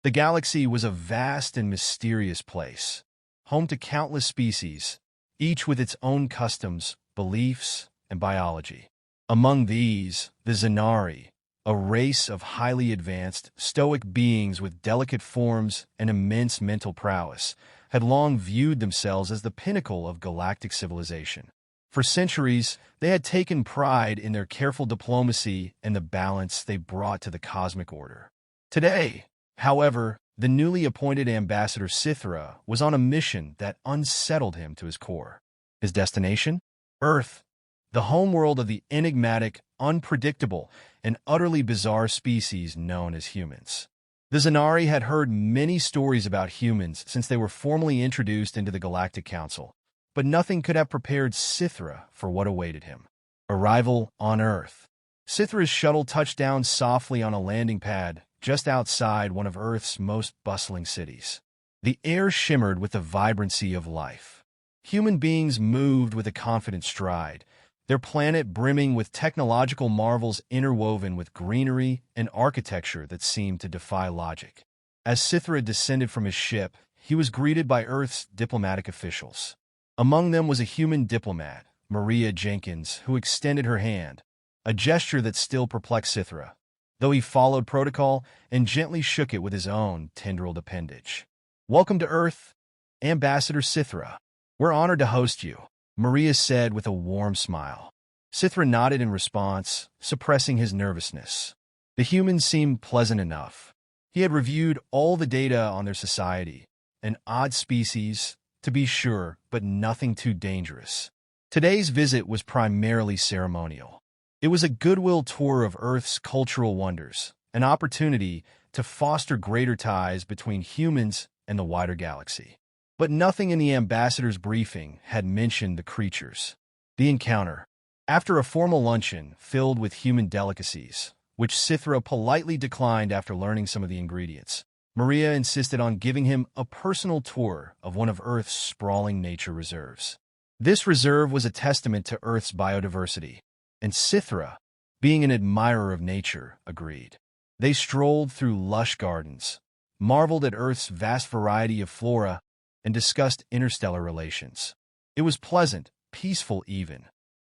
The galaxy was a vast and mysterious place, home to countless species, each with its own customs, beliefs, and biology. Among these, the Xenari, a race of highly advanced, stoic beings with delicate forms and immense mental prowess, had long viewed themselves as the pinnacle of galactic civilization. For centuries, they had taken pride in their careful diplomacy and the balance they brought to the cosmic order. Today, however, the newly appointed Ambassador Sythra was on a mission that unsettled him to his core. His destination? Earth, the homeworld of the enigmatic, unpredictable, and utterly bizarre species known as humans. The Xenari had heard many stories about humans since they were formally introduced into the Galactic Council, but nothing could have prepared Sythra for what awaited him. Arrival on Earth. Sythra's shuttle touched down softly on a landing pad just outside one of Earth's most bustling cities. The air shimmered with the vibrancy of life. Human beings moved with a confident stride, their planet brimming with technological marvels interwoven with greenery and architecture that seemed to defy logic. As Sythra descended from his ship, he was greeted by Earth's diplomatic officials. Among them was a human diplomat, Maria Jenkins, who extended her hand, a gesture that still perplexed Sythra, though he followed protocol and gently shook it with his own tendrilled appendage. "Welcome to Earth, Ambassador Sythra. We're honored to host you," Maria said with a warm smile. Sythra nodded in response, suppressing his nervousness. The humans seemed pleasant enough. He had reviewed all the data on their society, an odd species, to be sure, but nothing too dangerous. Today's visit was primarily ceremonial. It was a goodwill tour of Earth's cultural wonders, an opportunity to foster greater ties between humans and the wider galaxy. But nothing in the ambassador's briefing had mentioned the creatures. The encounter. After a formal luncheon filled with human delicacies, which Sythra politely declined after learning some of the ingredients, Maria insisted on giving him a personal tour of one of Earth's sprawling nature reserves. This reserve was a testament to Earth's biodiversity, and Sythra, being an admirer of nature, agreed. They strolled through lush gardens, marveled at Earth's vast variety of flora, and discussed interstellar relations. It was pleasant, peaceful even,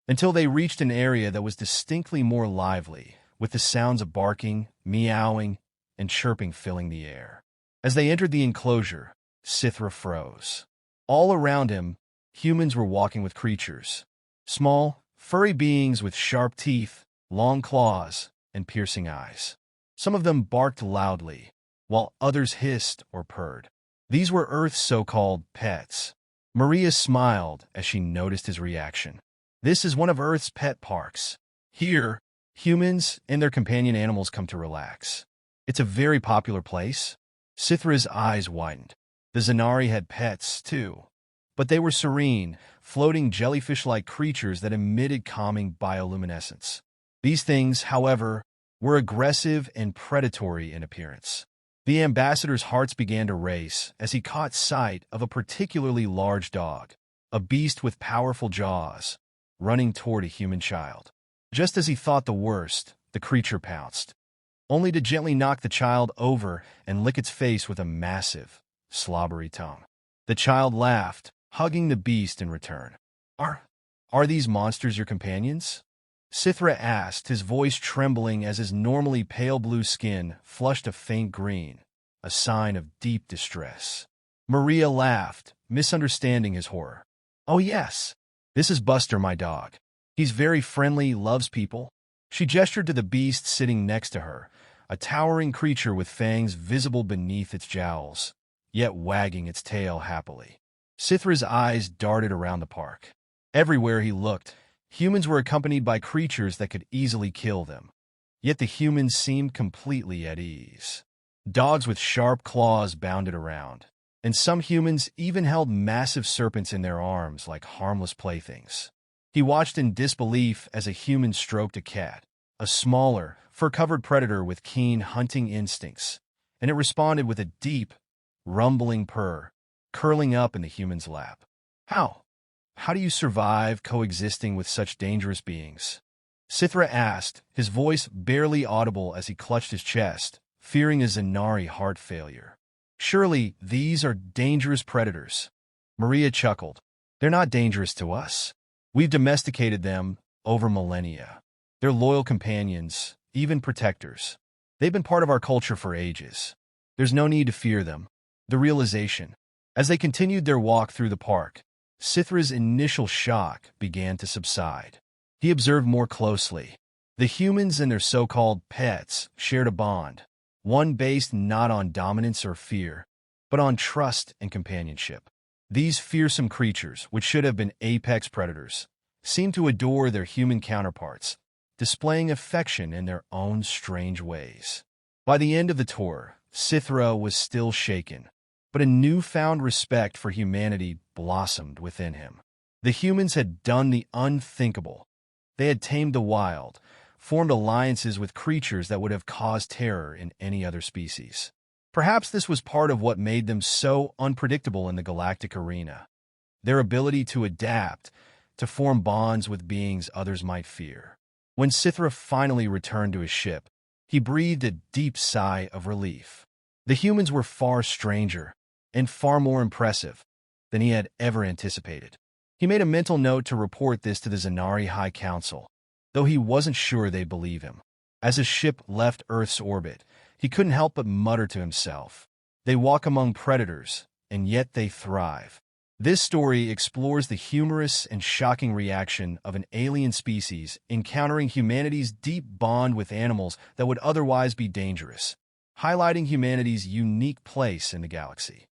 until they reached an area that was distinctly more lively, with the sounds of barking, meowing, and chirping filling the air. As they entered the enclosure, Sythra froze. All around him, humans were walking with creatures. Small, furry beings with sharp teeth, long claws, and piercing eyes. Some of them barked loudly, while others hissed or purred. These were Earth's so-called pets. Maria smiled as she noticed his reaction. This is one of Earth's pet parks. Here, humans and their companion animals come to relax. It's a very popular place. Sythra's eyes widened. The Xenari had pets, too, but they were serene, floating jellyfish-like creatures that emitted calming bioluminescence. These things, however, were aggressive and predatory in appearance. The ambassador's hearts began to race as he caught sight of a particularly large dog, a beast with powerful jaws, running toward a human child. Just as he thought the worst, the creature pounced, only to gently knock the child over and lick its face with a massive, slobbery tongue. The child laughed, hugging the beast in return. Are these monsters your companions?" Sythra asked, his voice trembling as his normally pale blue skin flushed a faint green, a sign of deep distress. Maria laughed, misunderstanding his horror. "Oh yes, this is Buster, my dog. He's very friendly, loves people." She gestured to the beast sitting next to her, a towering creature with fangs visible beneath its jowls, yet wagging its tail happily. Sythra's eyes darted around the park. Everywhere he looked, humans were accompanied by creatures that could easily kill them. Yet the humans seemed completely at ease. Dogs with sharp claws bounded around, and some humans even held massive serpents in their arms like harmless playthings. He watched in disbelief as a human stroked a cat, a smaller, fur-covered predator with keen hunting instincts, and it responded with a deep, rumbling purr, curling up in the human's lap. How do you survive coexisting with such dangerous beings?" Sythra asked, his voice barely audible as he clutched his chest, fearing a Xenari heart failure. Surely these are dangerous predators. Maria chuckled. They're not dangerous to us. We've domesticated them over millennia. They're loyal companions, even protectors. They've been part of our culture for ages. There's no need to fear them. The realization. As they continued their walk through the park, Sythra's initial shock began to subside. He observed more closely. The humans and their so-called pets shared a bond, one based not on dominance or fear, but on trust and companionship. These fearsome creatures, which should have been apex predators, seemed to adore their human counterparts, displaying affection in their own strange ways. By the end of the tour, Sythra was still shaken, but a newfound respect for humanity blossomed within him. The humans had done the unthinkable. They had tamed the wild, formed alliances with creatures that would have caused terror in any other species. Perhaps this was part of what made them so unpredictable in the galactic arena. Their ability to adapt, to form bonds with beings others might fear. When Sythra finally returned to his ship, he breathed a deep sigh of relief. The humans were far stranger and far more impressive than he had ever anticipated. He made a mental note to report this to the Xenari High Council, though he wasn't sure they'd believe him. As his ship left Earth's orbit, he couldn't help but mutter to himself, "They walk among predators, and yet they thrive." This story explores the humorous and shocking reaction of an alien species encountering humanity's deep bond with animals that would otherwise be dangerous, highlighting humanity's unique place in the galaxy.